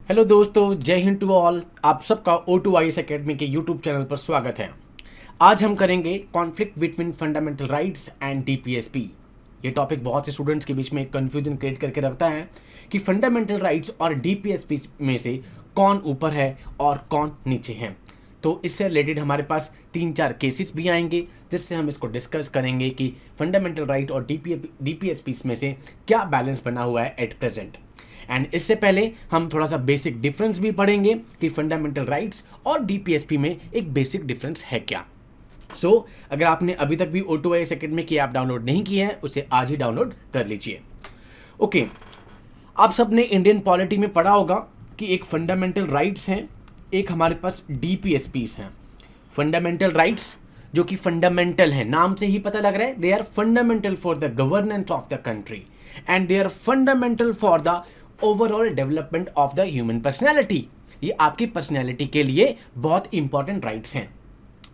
Hello दोस्तों, जय Hind to all. आप सबका O2IS एकेडमी के यूट्यूब चैनल पर स्वागत है। आज हम करेंगे conflict between fundamental rights and DPSP। ये टॉपिक बहुत से स्टूडेंट्स के बीच में एक कन्फ्यूजन क्रिएट करके रखता है कि फंडामेंटल राइट्स और DPSP में से कौन ऊपर है और कौन नीचे है। तो इससे रिलेटेड हमारे पास 3-4 केसेस भी आएंगे जिससे हम इसको डिस्कस करेंगे कि फंडामेंटल राइट और DPSP में से क्या बैलेंस बना हुआ है एट प्रेजेंट। एंड इससे पहले हम थोड़ा सा बेसिक डिफरेंस भी पढ़ेंगे कि फंडामेंटल राइट्स और DPSP में एक बेसिक डिफरेंस है क्या। अगर आपने अभी तक भी O2IS एकेडमी की ऐप डाउनलोड नहीं की है उसे आज ही डाउनलोड कर लीजिए। ओके, आप सबने इंडियन पॉलिटी में पढ़ा होगा कि एक फंडामेंटल राइट्स हैं, एक हमारे पास DPSPs हैं। फंडामेंटल राइट्स जो कि फंडामेंटल है, नाम से ही पता लग रहा है, they are fundamental for the governance of the country and they are fundamental for the overall development of the human personality. ये आपकी पर्सनैलिटी के लिए बहुत इंपॉर्टेंट राइट्स हैं।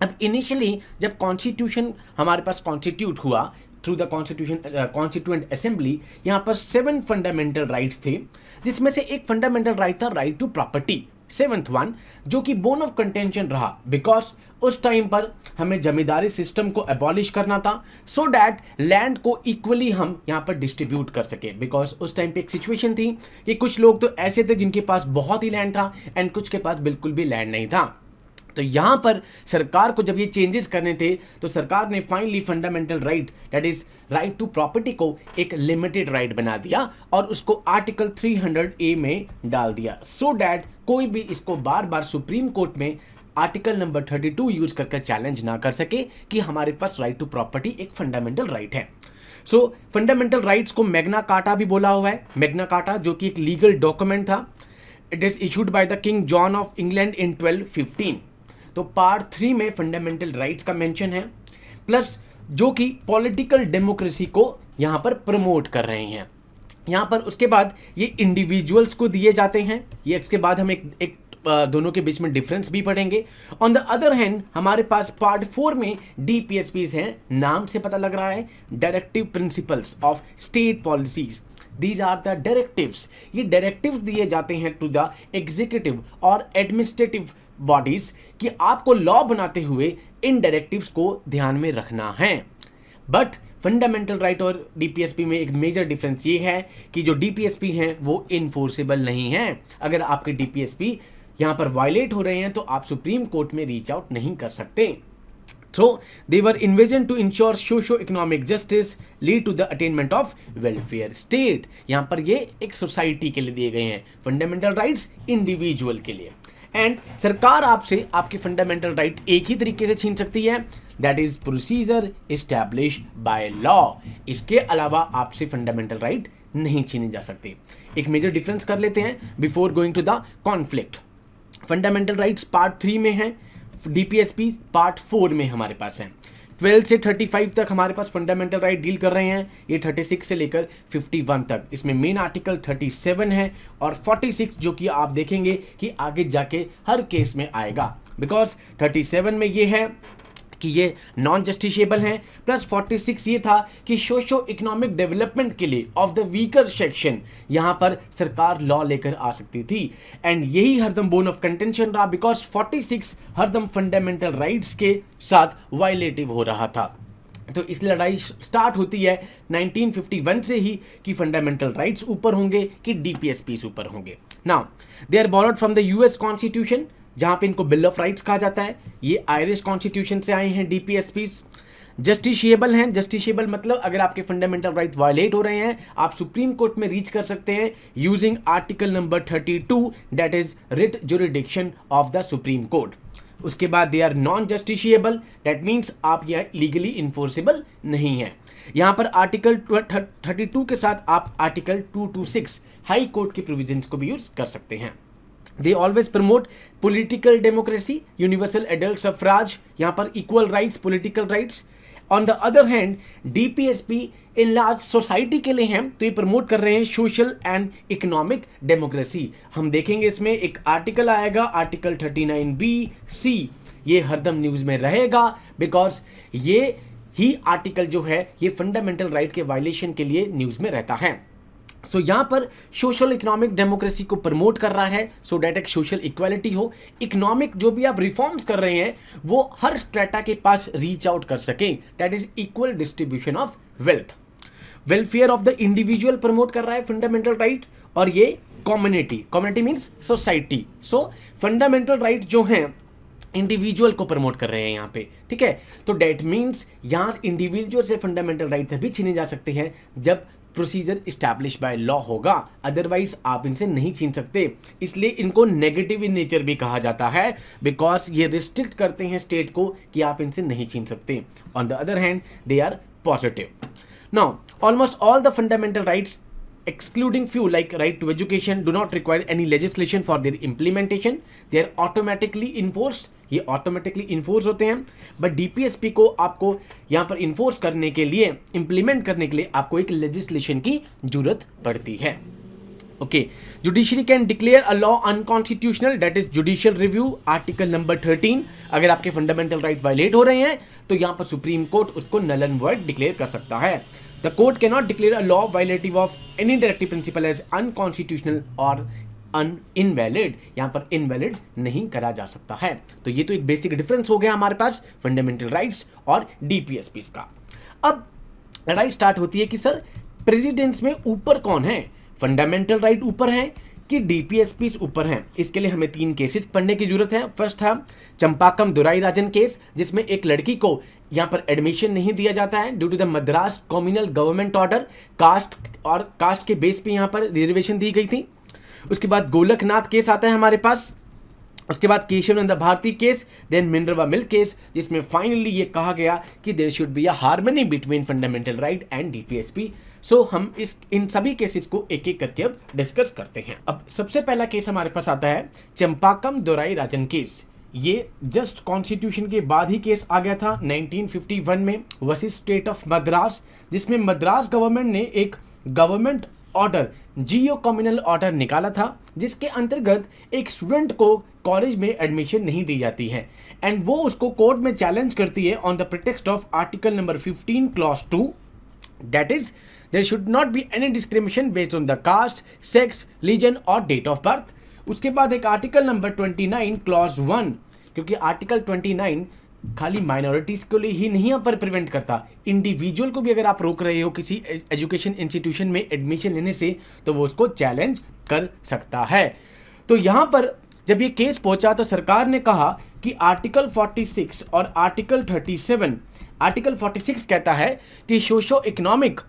अब इनिशियली जब कॉन्स्टिट्यूशन हमारे पास कॉन्स्टिट्यूट हुआ थ्रू द कॉन्स्टिट्यूएंट असेंबली, यहाँ पर 7 फंडामेंटल राइट्स थे, जिसमें से एक फंडामेंटल राइट था right to property, 7th one, जो कि बोन ऑफ कंटेंशन रहा बिकॉज उस टाइम पर हमें जमींदारी सिस्टम को एबॉलिश करना था सो डैट लैंड को इक्वली हम यहाँ पर डिस्ट्रीब्यूट कर सके। बिकॉज उस टाइम पे एक सिचुएशन थी कि कुछ लोग तो ऐसे थे जिनके पास बहुत ही लैंड था एंड कुछ के पास बिल्कुल भी लैंड नहीं था। तो यहाँ पर सरकार को जब ये चेंजेस करने थे तो सरकार ने finally fundamental right that is right to property को एक लिमिटेड राइट बना दिया और उसको आर्टिकल 300A में डाल दिया सो डैट कोई भी इसको बार बार सुप्रीम कोर्ट में आर्टिकल नंबर 32 यूज करके चैलेंज ना कर सके कि हमारे पास राइट टू प्रॉपर्टी एक फंडामेंटल राइट है। फंडामेंटल राइट्स को मैग्ना कार्टा भी बोला हुआ है। मैग्ना कार्टा जो कि एक लीगल डॉक्यूमेंट था, it is issued by the king John of England in 1215। तो पार्ट 3 में फंडामेंटल राइट्स का मेंशन है, प्लस जो कि पॉलिटिकल डेमोक्रेसी को यहां पर प्रमोट कर रहे हैं। यहां पर उसके बाद ये इंडिविजुअल्स को दिए जाते हैं। ये इसके बाद हम एक दोनों के बीच में डिफरेंस भी पढ़ेंगे। ऑन द अदर हैंड हमारे पास पार्ट 4 में DPSPs हैं, नाम से पता लग रहा है directive principles of state policies. These are the directives। ये डायरेक्टिव्स दिए जाते हैं टू द एग्जीक्यूटिव और एडमिनिस्ट्रेटिव बॉडीज कि आपको लॉ बनाते हुए इन डायरेक्टिव्स को ध्यान में रखना है। बट फंडामेंटल राइट और DPSP में एक मेजर डिफरेंस ये है कि जो DPSP हैं वो इनफोर्सेबल नहीं है। अगर आपके DPSP यहाँ पर वायलेट हो रहे हैं तो आप सुप्रीम कोर्ट में रीच आउट नहीं कर सकते। So they were envisioned to ensure socio-economic justice, lead to the attainment of welfare state। यहाँ पर ये एक सोसाइटी के लिए दिए गए हैं, फंडामेंटल राइट्स इंडिविजुअल के लिए। एंड सरकार आपसे आपके फंडामेंटल राइट एक ही तरीके से छीन सकती है, that is procedure establish by law. इसके अलावा आपसे फंडामेंटल राइट नहीं छीने जा सकते। एक मेजर डिफरेंस कर लेते हैं before going to the conflict. Fundamental rights part 3 में है, DPSP पार्ट 4 में हमारे पास है। 12 से 35 तक हमारे पास फंडामेंटल राइट डील कर रहे हैं, ये 36 से लेकर 51 तक। इसमें मेन आर्टिकल 37 है और 46 जो कि आप देखेंगे कि आगे जाके हर केस में आएगा। बिकॉज 37 में ये है कि ये नॉन जस्टिशिएबल हैं, प्लस 46 ये था कि सोशो इकोनॉमिक डेवलपमेंट के लिए ऑफ द वीकर सेक्शन यहाँ पर सरकार लॉ लेकर आ सकती थी। एंड यही हरदम बोन ऑफ कंटेंशन रहा बिकॉज 46 हरदम फंडामेंटल राइट्स के साथ वायलेटिव हो रहा था। तो इस लड़ाई स्टार्ट होती है 1951 से ही कि फंडामेंटल राइट्स ऊपर होंगे कि DPSPs ऊपर होंगे। Now they are borrowed from the US constitution, जहां पे इनको बिल ऑफ राइट्स कहा जाता है। ये आयरिश कॉन्स्टिट्यूशन से आए हैं DPSPs। जस्टिशिएबल हैं, जस्टिशिएबल मतलब अगर आपके फंडामेंटल राइट वायलेट हो रहे हैं आप सुप्रीम कोर्ट में रीच कर सकते हैं using article number 32 that is writ jurisdiction of the Supreme Court. उसके बाद they are non justiciable, that means आप यह लीगली इन्फोर्सेबल नहीं है। यहाँ पर आर्टिकल 32 के साथ आप आर्टिकल 226 हाई कोर्ट के प्रोविजंस को भी यूज कर सकते हैं। They always promote political democracy, universal adult suffrage, यहाँ पर equal rights, political rights। On the other hand, DPSP in large society के लिए हैं तो ये प्रमोट कर रहे हैं सोशल एंड इकोनॉमिक डेमोक्रेसी। हम देखेंगे इसमें एक आर्टिकल आएगा, आर्टिकल 39B(C), ये हरदम न्यूज में रहेगा बिकॉज ये ही आर्टिकल जो है ये फंडामेंटल राइट के वायलेशन के लिए न्यूज में रहता है। सो यहाँ पर सोशल इकोनॉमिक डेमोक्रेसी को प्रमोट कर रहा है सो डैट एक सोशल इक्वालिटी हो, इकोनॉमिक जो भी आप रिफॉर्म्स कर रहे हैं वो हर स्ट्रेटा के पास रीच आउट कर सके, that is equal distribution of wealth. Welfare of the individual promote कर रहा है फंडामेंटल राइट, और ये कम्युनिटी मीन्स सोसाइटी, सो फंडामेंटल राइट जो हैं इंडिविजुअल को प्रमोट कर रहे हैं यहाँ पे, ठीक है। तो डैट मीन्स यहाँ इंडिविजुअल से फंडामेंटल राइट तभी छीने जा सकते हैं जब प्रोसीजर इस्टेब्लिश बाय लॉ होगा, अदरवाइज आप इनसे नहीं छीन सकते। इसलिए इनको नेगेटिव इन नेचर भी कहा जाता है, बिकॉज ये रिस्ट्रिक्ट करते हैं स्टेट को कि आप इनसे नहीं छीन सकते। On the other hand they are positive. Now almost all the fundamental rights excluding few like right to education do not require any legislation for their implementation, they are automatically enforced, ये automatically enforce होते हैं। But DPSP को आपको यहाँ पर enforce करने के लिए, इंप्लीमेंट करने के लिए आपको एक लेजिस्लेशन की जरूरत पड़ती है। Okay, judiciary can declare a law unconstitutional, that is judicial review, article number 13। अगर आपके फंडामेंटल राइट वायलेट हो रहे हैं तो यहाँ पर सुप्रीम कोर्ट उसको नल एंड वॉइड डिक्लेयर कर सकता है। The court cannot declare a law violative of any directive principle as unconstitutional or invalid, यहाँ पर invalid नहीं करा जा सकता है। तो ये तो एक बेसिक डिफरेंस हो गया हमारे पास फंडामेंटल राइट्स और डीपीएसपीस का। अब लड़ाई स्टार्ट होती है कि सर प्रेसिडेंट्स में ऊपर कौन है, फंडामेंटल राइट ऊपर है कि डीपीएसपीस ऊपर हैं। इसके लिए हमें 3 केसेस पढ़ने की जरूरत है। फर्स्ट था चंपाकम दुराईराजन केस, जिसमें एक लड़की को यहाँ पर एडमिशन नहीं दिया जाता है due to the Madras communal government order, caste के बेस पे यहाँ पर रिजर्वेशन दी गई थी। उसके बाद गोलकनाथ केस आता है हमारे पास, उसके बाद Kesavananda Bharati case, then Minerva Mills case, जिसमें फाइनली ये कहा गया कि there should be a harmony between fundamental right and DPSP. So हम इन सभी केसेस को एक एक करके अब डिस्कस करते हैं। अब सबसे पहला केस हमारे पास आता है चंपाकम दुराईराजन केस। ये जस्ट कॉन्स्टिट्यूशन के बाद ही केस आ गया था 1951 में वर्सेस स्टेट ऑफ मद्रास, जिसमें मद्रास गवर्नमेंट ने एक गवर्नमेंट ऑर्डर, जियो कम्युनल ऑर्डर निकाला था, जिसके अंतर्गत एक स्टूडेंट को कॉलेज में एडमिशन नहीं दी जाती है एंड वो उसको कोर्ट में चैलेंज करती है on the pretext of article number 15 clause 2, that is there should not be any discrimination based on the caste, sex, religion और डेट ऑफ बर्थ। उसके बाद एक आर्टिकल नंबर 29 क्लॉज 1, क्योंकि आर्टिकल 29 खाली माइनॉरिटीज के लिए ही नहीं यहाँ पर प्रिवेंट करता, इंडिविजुअल को भी अगर आप रोक रहे हो किसी एजुकेशन इंस्टीट्यूशन में एडमिशन लेने से तो वो उसको चैलेंज कर सकता है। तो यहाँ पर जब ये केस पहुंचा तो सरकार ने कहा कि आर्टिकल 46 और आर्टिकल 37, आर्टिकल 46 कहता है कि सोशो इकोनॉमिक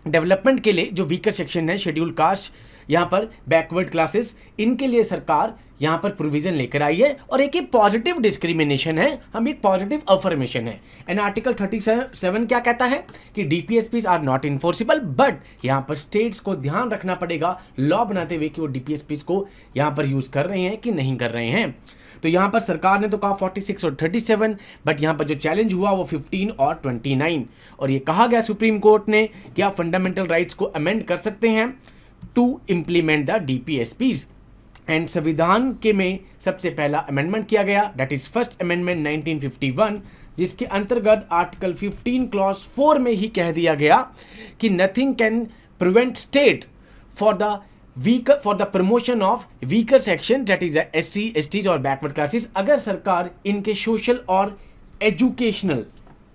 डेवलपमेंट के लिए जो वीकर सेक्शन है, शेड्यूल कास्ट, यहाँ पर बैकवर्ड क्लासेस, इनके लिए सरकार यहाँ पर प्रोविजन लेकर आई है और एक पॉजिटिव डिस्क्रिमिनेशन है, हम एक पॉजिटिव अफर्मेशन है। एंड आर्टिकल 37 क्या कहता है कि DPSPs are not enforceable, but यहाँ पर स्टेट्स को ध्यान रखना पड़ेगा लॉ बनाते हुए कि वो डीपीएसपीज को यहाँ पर यूज कर रहे हैं कि नहीं कर रहे हैं। तो यहाँ पर सरकार ने तो कहा 46 और 37, बट यहाँ पर जो चैलेंज हुआ वो 15 और 29, और ये कहा गया सुप्रीम कोर्ट ने कि आप फंडामेंटल राइट्स को अमेंड कर सकते हैं to implement the DPSPs. And संविधान के में सबसे पहला अमेंडमेंट किया गया, दैट इज फर्स्ट अमेंडमेंट 1951, जिसके अंतर्गत आर्टिकल 15 क्लॉज 4 में ही कह दिया गया कि nothing can prevent state for the promotion of weaker section, that is SC, STs और बैकवर्ड क्लासेस, अगर सरकार इनके सोशल और एजुकेशनल,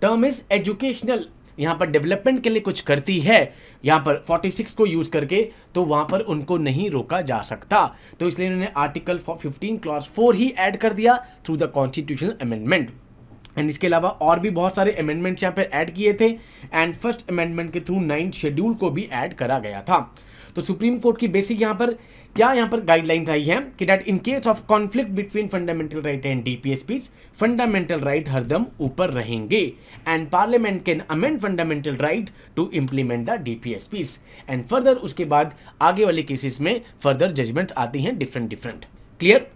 टर्म इज एजुकेशनल, यहाँ पर डेवलपमेंट के लिए कुछ करती है यहाँ पर 46 को यूज करके, तो वहाँ पर उनको नहीं रोका जा सकता। तो इसलिए इन्होंने आर्टिकल 15 क्लॉज 4 ही ऐड कर दिया through the constitutional amendment. And इसके अलावा और भी बहुत सारे अमेंडमेंट्स यहाँ पर ऐड किए थे एंड फर्स्ट अमेंडमेंट के थ्रू 9th शेड्यूल को भी ऐड करा गया था। तो सुप्रीम कोर्ट की बेसिक यहाँ पर गाइडलाइंस आई है कि that in case of conflict between fundamental right and DPSPs, fundamental right हरदम ऊपर रहेंगे and Parliament can amend fundamental right to implement the DPSPs. And further उसके बाद आगे वाले केसेस में फर्दर जजमेंट्स आती हैं डिफरेंट। क्लियर?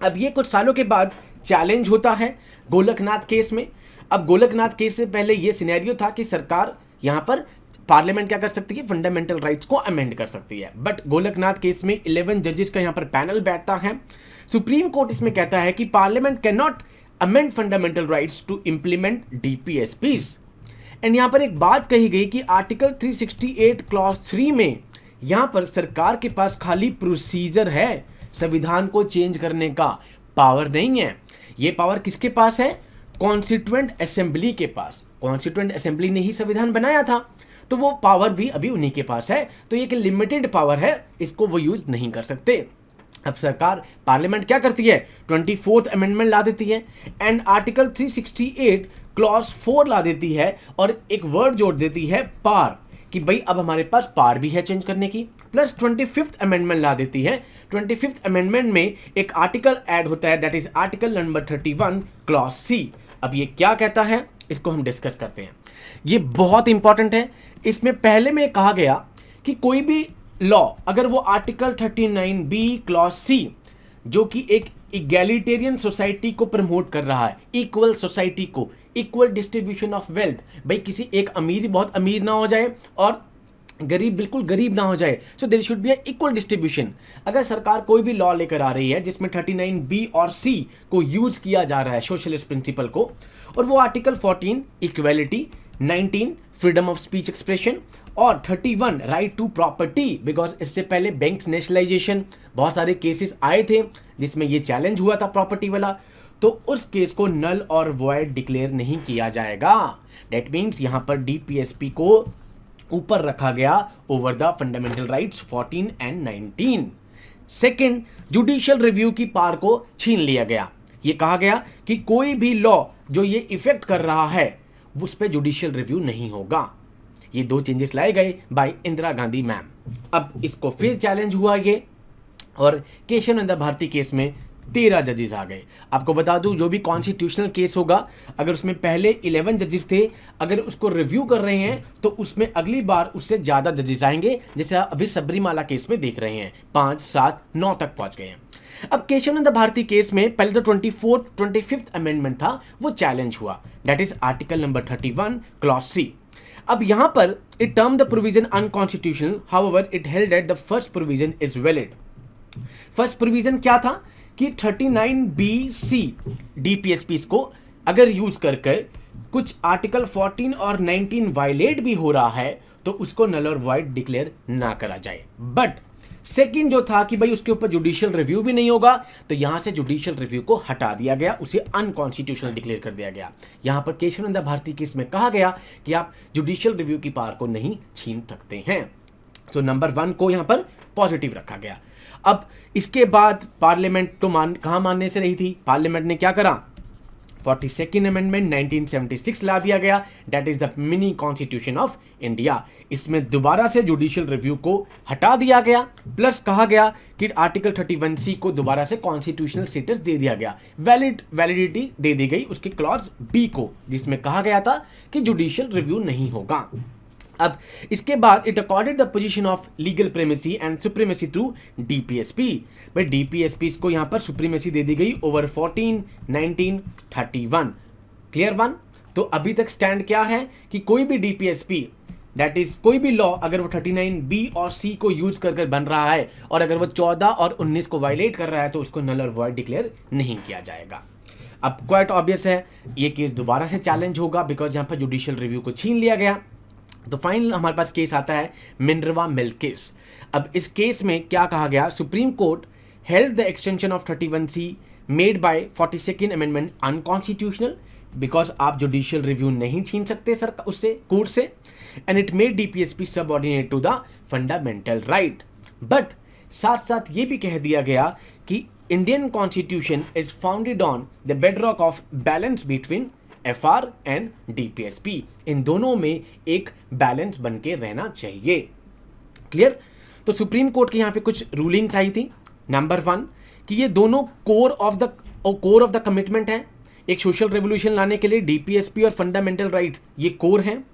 अब ये कुछ सालों के बाद चैलेंज होता है गोलकनाथ केस में। अब गोलकनाथ केस से पहले ये सिनेरियो था कि सरकार यहाँ पर पार्लियामेंट क्या कर सकती है, फंडामेंटल राइट्स को अमेंड कर सकती है, बट गोलकनाथ केस में 11 जजेस का यहाँ पर पैनल बैठता है। सुप्रीम कोर्ट इसमें कहता है कि Parliament can not amend fundamental rights to implement DPSPs. And यहाँ पर एक बात कही गई कि आर्टिकल 368 क्लॉज 3 में यहां पर सरकार के पास खाली प्रोसीजर है, संविधान को चेंज करने का पावर नहीं है। ये पावर किसके पास है? कॉन्स्टिट्यूएंट असेंबली के पास। कॉन्स्टिट्यूएंट असेंबली ने ही संविधान बनाया था, तो वो पावर भी अभी उन्हीं के पास है। तो ये एक लिमिटेड पावर है, इसको वो यूज नहीं कर सकते। अब सरकार, पार्लियामेंट क्या करती है? 24th अमेंडमेंट ला देती है एंड आर्टिकल 368 क्लॉज 4 ला देती है और एक वर्ड जोड़ देती है पार, कि भाई अब हमारे पास पार भी है चेंज करने की। प्लस 25th अमेंडमेंट ला देती है। 25th अमेंडमेंट में एक आर्टिकल ऐड होता है, that is article number 31 clause C. अब ये क्या कहता है, इसको हम डिस्कस करते हैं। ये बहुत इंपॉर्टेंट है। इसमें पहले में कहा गया कि कोई भी लॉ अगर वो आर्टिकल 39B क्लॉज सी, जो कि एक इगैलिटेरियन सोसाइटी को प्रमोट कर रहा है, इक्वल सोसाइटी को, इक्वल डिस्ट्रीब्यूशन ऑफ वेल्थ, भाई किसी एक अमीर बहुत अमीर ना हो जाए और गरीब बिल्कुल गरीब ना हो जाए, so there should be equal distribution. अगर सरकार कोई भी लॉ लेकर आ रही है जिसमें 39B और C को यूज किया जा रहा है, सोशलिस्ट प्रिंसिपल को, और वो article 14 equality, 19 freedom of speech expression और 31 राइट टू प्रॉपर्टी, बिकॉज इससे पहले बैंक्स नेशनलाइजेशन बहुत सारे केसेस आए थे जिसमें ये चैलेंज हुआ था प्रॉपर्टी वाला, तो उस केस को नल और वॉइड डिक्लेयर नहीं किया जाएगा। दैट मीन्स यहां पर DPSP को ऊपर रखा गया over the fundamental rights 14 and 19। Second, judicial review की पावर को छीन लिया गया। ये कहा गया कि कोई भी लॉ जो ये इफेक्ट कर रहा है उस पर जुडिशियल रिव्यू नहीं होगा। ये दो चेंजेस लाए गए बाय इंदिरा गांधी मैम। अब इसको फिर चैलेंज हुआ ये, और केशवानंद भारती केस में 13 जजेस आ गए। आपको बता दूं, जो भी कॉन्स्टिट्यूशनल केस होगा, अगर उसमें पहले 11 जजेस थे, अगर उसको रिव्यू कर रहे हैं तो उसमें अगली बार उससे ज़्यादा जजेस आएंगे, जैसे अभी सबरीमाला केस में देख रहे हैं 5, 7, 9 तक पहुंच गए हैं। अब केशवानंद भारती केस में पहले तो 25th अमेंडमेंट था, वो चैलेंज हुआ, that is article number 31 clause C. अब यहां पर it term the provision unconstitutional, however it held that the first provision is valid. First provision क्या था कि 39BC DPSP को अगर यूज कर कुछ आर्टिकल 14 और 19 वायलेट भी हो रहा है तो उसको नल और वॉइड डिक्लेयर ना करा जाए। बट सेकंड जो था कि भाई उसके ऊपर जुडिशियल रिव्यू भी नहीं होगा, तो यहां से जुडिशियल रिव्यू को हटा दिया गया, उसे अनकॉन्स्टिट्यूशनल डिक्लेयर कर दिया गया। यहां पर केशवानंद भारती केस में कहा गया कि आप जुडिशियल रिव्यू की पावर को नहीं छीन सकते हैं। तो नंबर 1 को यहां पर पॉजिटिव रखा गया। अब इसके बाद पार्लियामेंट तो कहां मानने से रही थी, पार्लियामेंट ने क्या करा, 42nd अमेंडमेंट 1976 ला दिया गया, that is the mini constitution of India. इसमें दोबारा से जुडिशियल रिव्यू को हटा दिया गया, प्लस कहा गया कि आर्टिकल 31C को दोबारा से कॉन्स्टिट्यूशनल स्टेटस दे दिया गया, वैलिडिटी दे दी गई उसके क्लॉज B को, जिसमें कहा गया था कि जुडिशियल रिव्यू नहीं होगा। अब इसके बाद it accorded the position of legal primacy and supremacy through DPSP। भाई DPSP को यहां पर सुप्रीमेसी दे दी गई ओवर 14, 19, 31। Clear one? तो अभी तक स्टैंड क्या है कि कोई भी DPSP, दैट इज कोई भी लॉ अगर वो 39B और C को यूज कर बन रहा है और अगर वो 14 और 19 को वायलेट कर रहा है तो उसको नल और वॉइड डिक्लेयर नहीं किया जाएगा। अब क्वाइट ऑब्वियस है ये केस दोबारा से चैलेंज होगा, बिकॉज यहां पर जुडिशियल रिव्यू को छीन लिया गया। तो फाइनल हमारे पास केस आता है मिनर्वा मिल्क केस। अब इस केस में क्या कहा गया, Supreme Court held the extension of 31C made by 42nd amendment unconstitutional, because आप जुडिशियल रिव्यू नहीं छीन सकते सर उससे, कोर्ट से, and it made DPSP subordinate to the fundamental right. But साथ साथ ये भी कह दिया गया कि Indian constitution is founded on the bedrock of balance between FR and DPSP। इन दोनों में एक बैलेंस बन के रहना चाहिए। क्लियर? तो सुप्रीम कोर्ट के यहाँ पे कुछ रूलिंग्स आई थी। नंबर 1 कि ये दोनों कोर ऑफ द कमिटमेंट है। एक सोशल रेवोल्यूशन लाने के लिए DPSP और फंडामेंटल राइट ये कोर हैं।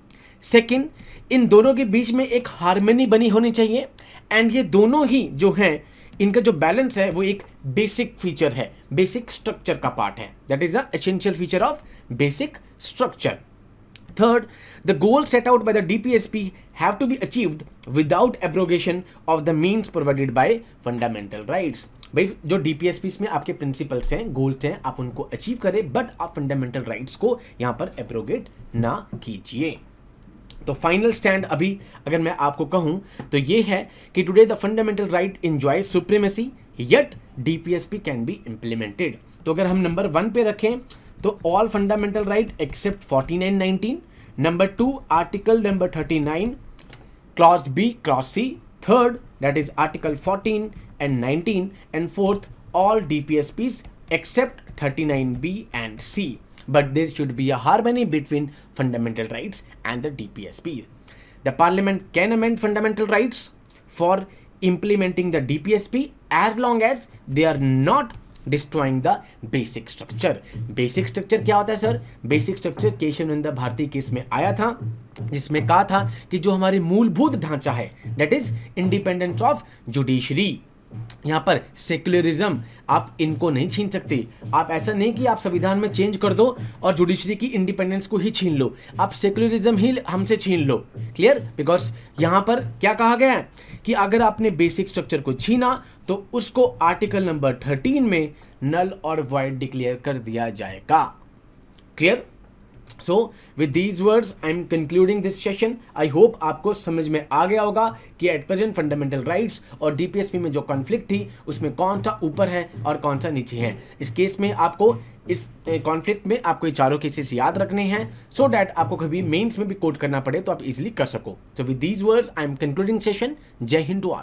सेकंड, इन दोनों के बीच में एक हार्मनी बनी होनी चाहिए, एंड ये दोनों ही जो हैं इनका जो बैलेंस है वो एक बेसिक फीचर है, बेसिक स्ट्रक्चर का पार्ट है, that is the essential feature of basic structure. Third, the goals set out by the DPSP have to be achieved without abrogation of the means provided by fundamental rights। भाई जो DPSP में आपके principles हैं, goals हैं, आप उनको achieve करें, but आप फंडामेंटल राइट्स को यहां पर एब्रोगेट ना कीजिए। तो फाइनल स्टैंड अभी अगर मैं आपको कहूं तो ये है कि today the fundamental right enjoy supremacy yet DPSP can be implemented. तो अगर हम नंबर 1 पे रखें तो all fundamental right except 49-19, number 2 article number 39 clause B clause C, third that is article 14 and 19, and fourth all DPSPs except 39B and C, but there should be a harmony between fundamental rights and the DPSP. The parliament can amend fundamental rights for implementing the DPSP as long as they are not destroying the basic structure. Basic structure क्या होता है sir? Basic structure Kesavananda Bharati case में आया था, जिसमें कहा था कि जो हमारी मूलभूत ढांचा है that is independence of judiciary, यहाँ पर सेक्युलरिज्म आप इनको नहीं छीन सकते। आप ऐसा नहीं कि आप संविधान में चेंज कर दो और जुडिशरी की इंडिपेंडेंस को ही छीन लो, आप सेक्युलरिज्म ही हमसे छीन लो। क्लियर? बिकॉज यहाँ पर क्या कहा गया है कि अगर आपने बेसिक स्ट्रक्चर को छीना तो उसको आर्टिकल नंबर 13 में नल और वॉइड डिक्लेयर कर दिया जाएगा। Clear? So with these words I am concluding this session. I hope आपको समझ में आ गया होगा कि एट प्रेजेंट फंडामेंटल राइट्स और डीपीएसपी में जो कॉन्फ्लिक्ट थी उसमें कौन सा ऊपर है और कौन सा नीचे है। इस केस में आपको इस कॉन्फ्लिक्ट में आपको ये चारों केसेस याद रखने हैं सो डैट आपको कभी मेंस में भी कोट करना पड़े तो आप इजीली कर सको। So with these words I am concluding session. जय हिंद टू ऑल।